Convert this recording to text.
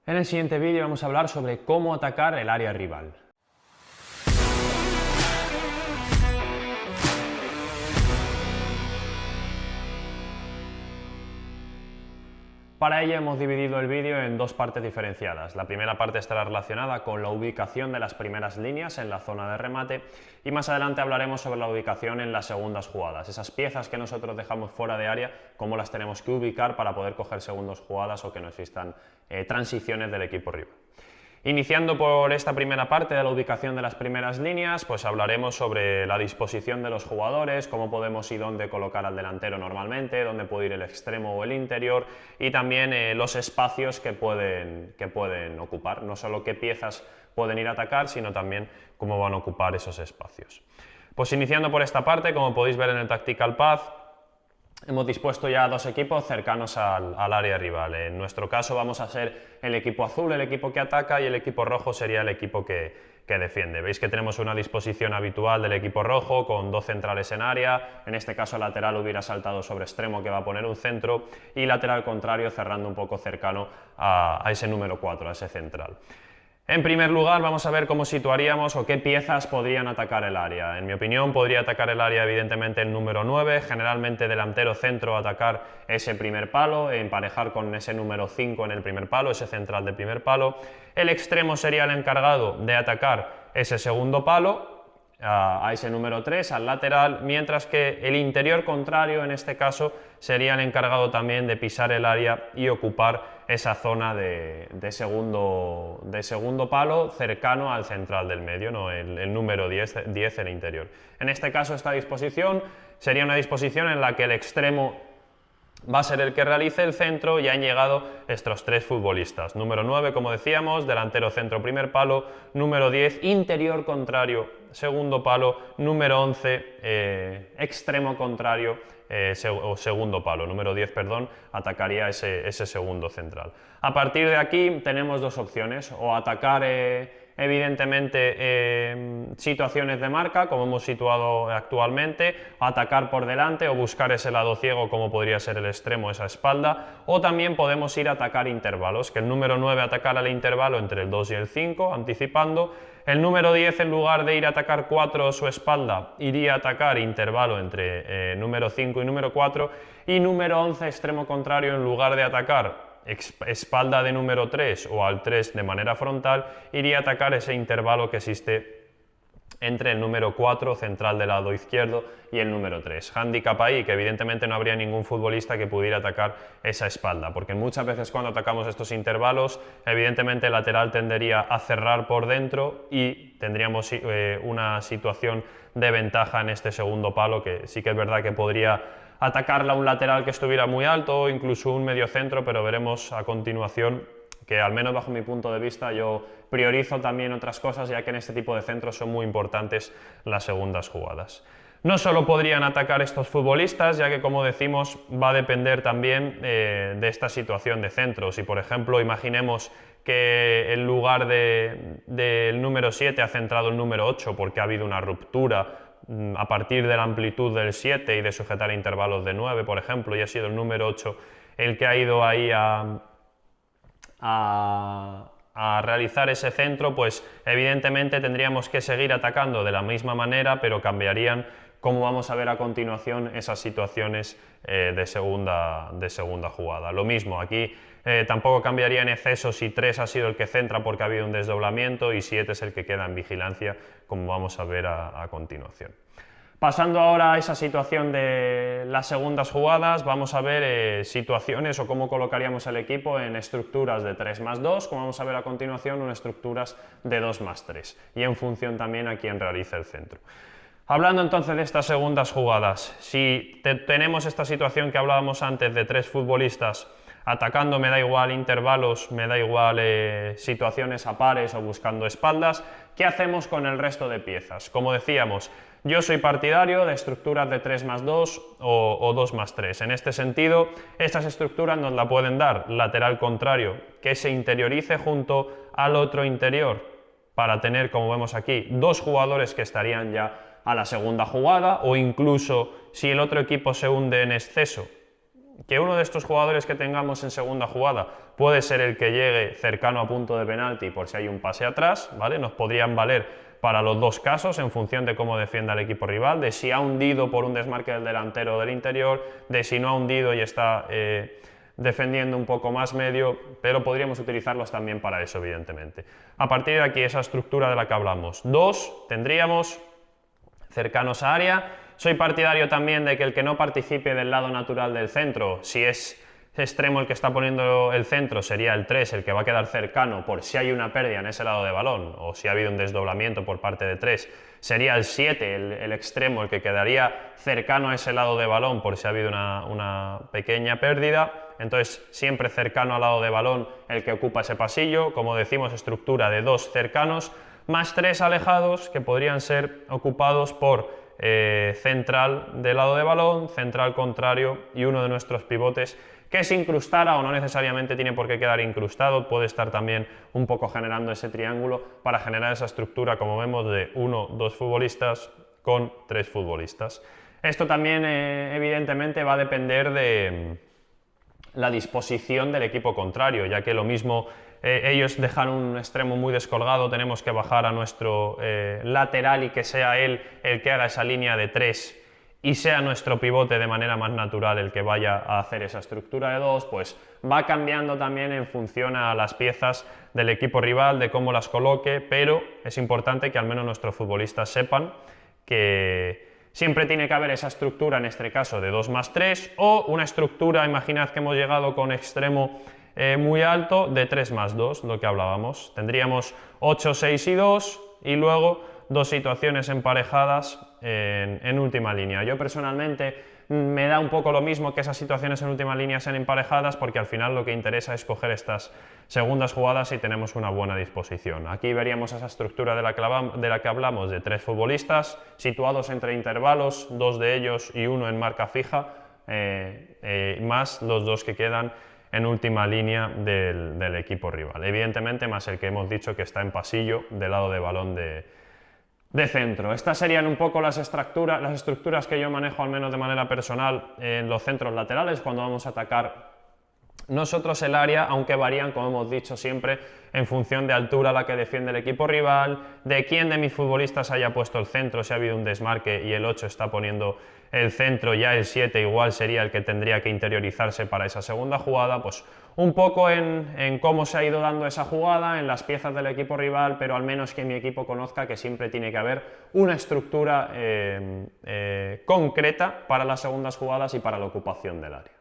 En el siguiente vídeo vamos a hablar sobre cómo atacar el área rival. Para ello hemos dividido el vídeo en dos partes diferenciadas. La primera parte estará relacionada con la ubicación de las primeras líneas en la zona de remate y más adelante hablaremos sobre la ubicación en las segundas jugadas. Esas piezas que nosotros dejamos fuera de área, cómo las tenemos que ubicar para poder coger segundas jugadas o que no existan transiciones del equipo rival. Iniciando por esta primera parte de la ubicación de las primeras líneas, pues hablaremos sobre la disposición de los jugadores, cómo podemos y dónde colocar al delantero normalmente, dónde puede ir el extremo o el interior y también los espacios que pueden ocupar, no solo qué piezas pueden ir a atacar, sino también cómo van a ocupar esos espacios. Pues iniciando por esta parte, como podéis ver en el Tactical Path, hemos dispuesto ya dos equipos cercanos al área rival. En nuestro caso vamos a ser el equipo azul, el equipo que ataca, y el equipo rojo sería el equipo que defiende. Veis que tenemos una disposición habitual del equipo rojo con dos centrales en área. En este caso lateral hubiera saltado sobre extremo, que va a poner un centro, y lateral contrario cerrando un poco cercano a ese número 4, a ese central. En primer lugar vamos a ver cómo situaríamos o qué piezas podrían atacar el área. En mi opinión podría atacar el área evidentemente el número 9, generalmente delantero centro, atacar ese primer palo, emparejar con ese número 5 en el primer palo, ese central de primer palo. El extremo sería el encargado de atacar ese segundo palo, a ese número 3, al lateral, mientras que el interior contrario en este caso sería el encargado también de pisar el área y ocupar esa zona de segundo palo cercano al central del medio, ¿no? el número 10 el interior. En este caso esta disposición sería una disposición en la que el extremo va a ser el que realice el centro y han llegado estos tres futbolistas. Número 9, como decíamos, delantero centro primer palo, número 10, interior contrario, segundo palo, número 11, extremo contrario, segundo palo, número 10, perdón, atacaría ese segundo central. A partir de aquí tenemos dos opciones, o atacar evidentemente situaciones de marca, como hemos situado actualmente, atacar por delante o buscar ese lado ciego, como podría ser el extremo, esa espalda, o también podemos ir a atacar intervalos, que el número 9 atacar al intervalo entre el 2 y el 5, anticipando. El número 10, en lugar de ir a atacar 4 su espalda, iría a atacar intervalo entre número 5 y número 4, y número 11, extremo contrario, en lugar de atacar espalda de número 3 o al 3 de manera frontal, iría a atacar ese intervalo que existe entre el número 4, central del lado izquierdo, y el número 3. Handicap ahí, que evidentemente no habría ningún futbolista que pudiera atacar esa espalda, porque muchas veces cuando atacamos estos intervalos, evidentemente el lateral tendería a cerrar por dentro y tendríamos una situación de ventaja en este segundo palo, que sí que es verdad que podría atacarla un lateral que estuviera muy alto o incluso un mediocentro, pero veremos a continuación que, al menos bajo mi punto de vista, yo priorizo también otras cosas, ya que en este tipo de centros son muy importantes las segundas jugadas. No solo podrían atacar estos futbolistas, ya que, como decimos, va a depender también de esta situación de centro. Si, por ejemplo, imaginemos que en lugar del número 7 ha centrado el número 8 porque ha habido una ruptura a partir de la amplitud del 7 y de sujetar intervalos de 9, por ejemplo, y ha sido el número 8 el que ha ido ahí a realizar ese centro, pues evidentemente tendríamos que seguir atacando de la misma manera, pero cambiarían, como vamos a ver a continuación, esas situaciones de segunda jugada. Lo mismo, aquí tampoco cambiaría en exceso si 3 ha sido el que centra porque ha habido un desdoblamiento y 7 es el que queda en vigilancia, como vamos a ver a continuación. Pasando ahora a esa situación de las segundas jugadas, vamos a ver situaciones o cómo colocaríamos el equipo en estructuras de 3+2, como vamos a ver a continuación, o en estructuras de 2+3, y en función también a quién realice el centro. Hablando entonces de estas segundas jugadas, si tenemos esta situación que hablábamos antes de 3 futbolistas atacando, me da igual intervalos, me da igual situaciones a pares o buscando espaldas, ¿qué hacemos con el resto de piezas? Como decíamos, yo soy partidario de estructuras de 3+2 o 2+3. En este sentido, estas estructuras nos la pueden dar lateral contrario, que se interiorice junto al otro interior, para tener, como vemos aquí, dos jugadores que estarían ya a la segunda jugada, o incluso si el otro equipo se hunde en exceso, que uno de estos jugadores que tengamos en segunda jugada puede ser el que llegue cercano a punto de penalti por si hay un pase atrás, ¿vale? Nos podrían valer para los dos casos en función de cómo defienda el equipo rival, de si ha hundido por un desmarque del delantero o del interior, de si no ha hundido y está defendiendo un poco más medio, pero podríamos utilizarlos también para eso, evidentemente. A partir de aquí, esa estructura de la que hablamos. Dos, tendríamos cercanos a área. Soy partidario también de que el que no participe del lado natural del centro, si es extremo el que está poniendo el centro, sería el 3, el que va a quedar cercano por si hay una pérdida en ese lado de balón o si ha habido un desdoblamiento por parte de 3, sería el 7, el extremo, el que quedaría cercano a ese lado de balón por si ha habido una pequeña pérdida. Entonces, siempre cercano al lado de balón el que ocupa ese pasillo, como decimos, estructura de 2 cercanos, más 3 alejados que podrían ser ocupados por central del lado de balón, central contrario y uno de nuestros pivotes que se incrustara o no necesariamente tiene por qué quedar incrustado, puede estar también un poco generando ese triángulo para generar esa estructura, como vemos, de 1, 2 futbolistas con 3 futbolistas. Esto también evidentemente va a depender de la disposición del equipo contrario, ya que lo mismo ellos dejan un extremo muy descolgado, tenemos que bajar a nuestro lateral y que sea él el que haga esa línea de 3 y sea nuestro pivote de manera más natural el que vaya a hacer esa estructura de 2, pues va cambiando también en función a las piezas del equipo rival, de cómo las coloque, pero es importante que al menos nuestros futbolistas sepan que siempre tiene que haber esa estructura, en este caso de 2 más 3, o una estructura, imaginad que hemos llegado con extremo muy alto, de 3 más 2, lo que hablábamos. Tendríamos 8, 6 y 2, y luego 2 situaciones emparejadas en última línea. Yo personalmente me da un poco lo mismo que esas situaciones en última línea sean emparejadas, porque al final lo que interesa es coger estas segundas jugadas y tenemos una buena disposición. Aquí veríamos esa estructura de la que hablamos, de 3 futbolistas situados entre intervalos, 2 de ellos y 1 en marca fija, más los 2 que quedan en última línea del equipo rival. Evidentemente más el que hemos dicho que está en pasillo del lado de balón de centro. Estas serían un poco las estructuras que yo manejo, al menos de manera personal, en los centros laterales cuando vamos a atacar nosotros el área, aunque varían, como hemos dicho siempre, en función de altura a la que defiende el equipo rival, de quién de mis futbolistas haya puesto el centro, si ha habido un desmarque y el 8 está poniendo el centro, ya el 7 igual sería el que tendría que interiorizarse para esa segunda jugada, pues un poco en cómo se ha ido dando esa jugada, en las piezas del equipo rival, pero al menos que mi equipo conozca que siempre tiene que haber una estructura concreta para las segundas jugadas y para la ocupación del área.